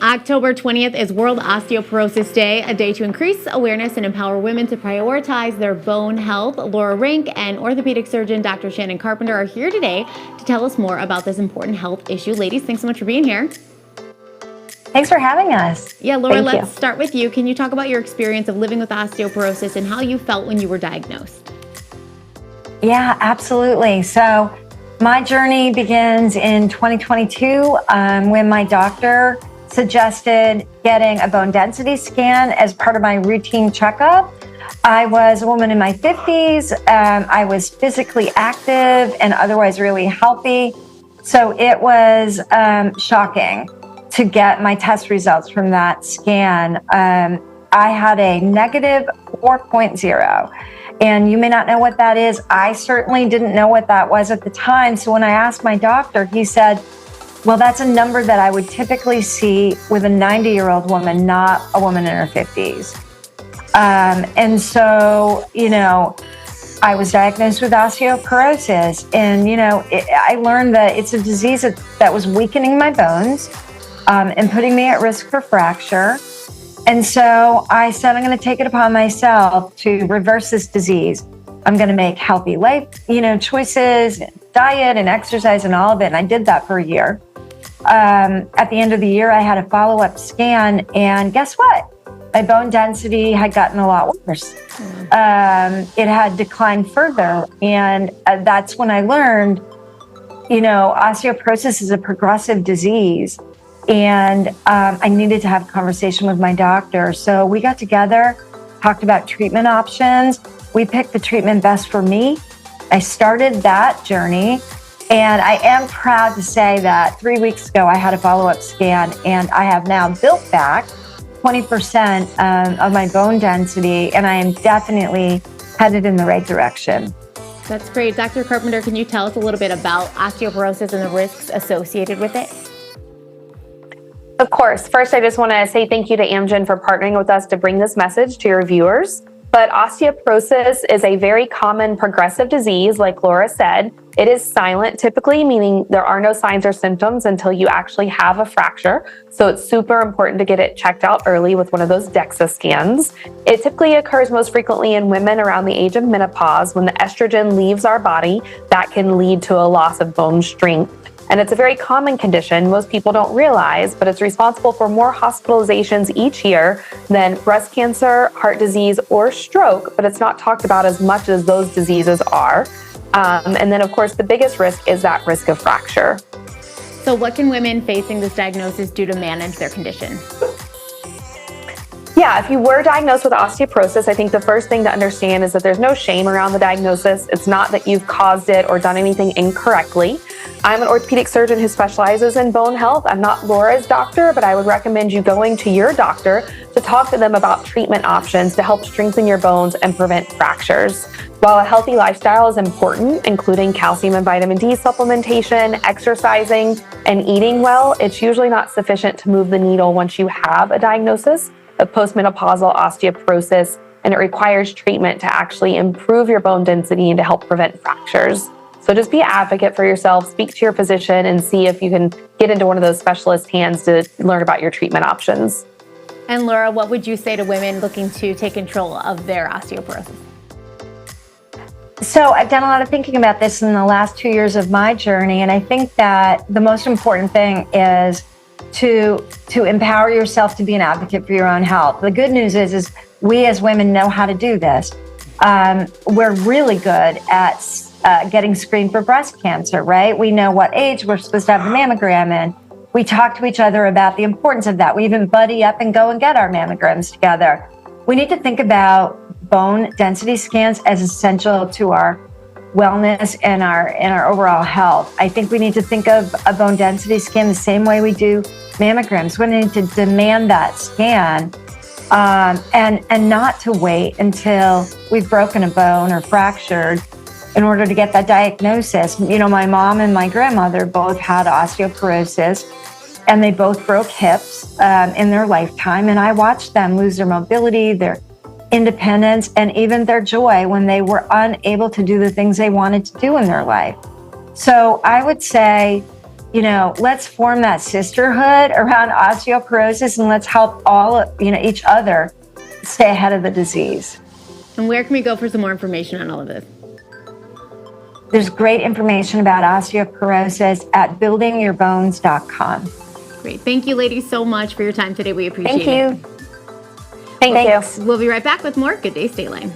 October 20th is World Osteoporosis Day, a day to increase awareness and empower women to prioritize their bone health. Laura Rink and orthopedic surgeon Dr. Shannon Carpenter are here today to tell us more about this important health issue. Ladies, thanks so much for being here. Thanks for having us. Yeah, Laura, let's start with you. Can you talk about your experience of living with osteoporosis and how you felt when you were diagnosed? Yeah, absolutely. So my journey begins in 2022 when my doctor suggested getting a bone density scan as part of my routine checkup. I was a woman in my 50s. I was physically active and otherwise really healthy. So it was shocking to get my test results from that scan. I had a negative 4.0. And you may not know what that is. I certainly didn't know what that was at the time. So when I asked my doctor, he said, well, that's a number that I would typically see with a 90-year-old woman, not a woman in her 50s. And so, I was diagnosed with osteoporosis. And, I learned that it's a disease that was weakening my bones and putting me at risk for fracture. And so I said, I'm going to take it upon myself to reverse this disease. I'm going to make healthy life, choices, diet and exercise and all of it. And I did that for a year. At the end of the year, I had a follow-up scan, and guess what? My bone density had gotten a lot worse. It had declined further. And that's when I learned, osteoporosis is a progressive disease. And I needed to have a conversation with my doctor. So we got together, talked about treatment options. We picked the treatment best for me. I started that journey. And I am proud to say that 3 weeks ago, I had a follow-up scan, and I have now built back 20% of my bone density, and I am definitely headed in the right direction. That's great. Dr. Carpenter, can you tell us a little bit about osteoporosis and the risks associated with it? Of course. First, I just want to say thank you to Amgen for partnering with us to bring this message to your viewers. But osteoporosis is a very common progressive disease, like Laura said. It is silent, typically, meaning there are no signs or symptoms until you actually have a fracture. So it's super important to get it checked out early with one of those DEXA scans. It typically occurs most frequently in women around the age of menopause. When the estrogen leaves our body, that can lead to a loss of bone strength. And it's a very common condition most people don't realize, but it's responsible for more hospitalizations each year than breast cancer, heart disease, or stroke, but it's not talked about as much as those diseases are. And then, of course, the biggest risk is that risk of fracture. So what can women facing this diagnosis do to manage their condition? Yeah, if you were diagnosed with osteoporosis, I think the first thing to understand is that there's no shame around the diagnosis. It's not that you've caused it or done anything incorrectly. I'm an orthopedic surgeon who specializes in bone health. I'm not Laura's doctor, but I would recommend you going to your doctor to talk to them about treatment options to help strengthen your bones and prevent fractures. While a healthy lifestyle is important, including calcium and vitamin D supplementation, exercising, and eating well, it's usually not sufficient to move the needle once you have a diagnosis of postmenopausal osteoporosis, and it requires treatment to actually improve your bone density and to help prevent fractures. So just be an advocate for yourself, speak to your physician, and see if you can get into one of those specialist hands to learn about your treatment options. And Laura, what would you say to women looking to take control of their osteoporosis? So I've done a lot of thinking about this in the last 2 years of my journey, and I think that the most important thing is to empower yourself to be an advocate for your own health. The good news is we as women know how to do this. We're really good at getting screened for breast cancer, right? We know what age we're supposed to have the mammogram in. We talk to each other about the importance of that. We even buddy up and go and get our mammograms together. We need to think about bone density scans as essential to our wellness and our overall health. I think we need to think of a bone density scan the same way we do mammograms. We need to demand that scan and not to wait until we've broken a bone or fractured in order to get that diagnosis. My mom and my grandmother both had osteoporosis, and they both broke hips in their lifetime. And I watched them lose their mobility, their independence, and even their joy when they were unable to do the things they wanted to do in their life. So I would say, let's form that sisterhood around osteoporosis, and let's help each other stay ahead of the disease. And where can we go for some more information on all of this? There's great information about osteoporosis at buildingyourbones.com. Great. Thank you, ladies, so much for your time today. We appreciate it. Thank you. Thank you. We'll be right back with more Good Day Stay Line.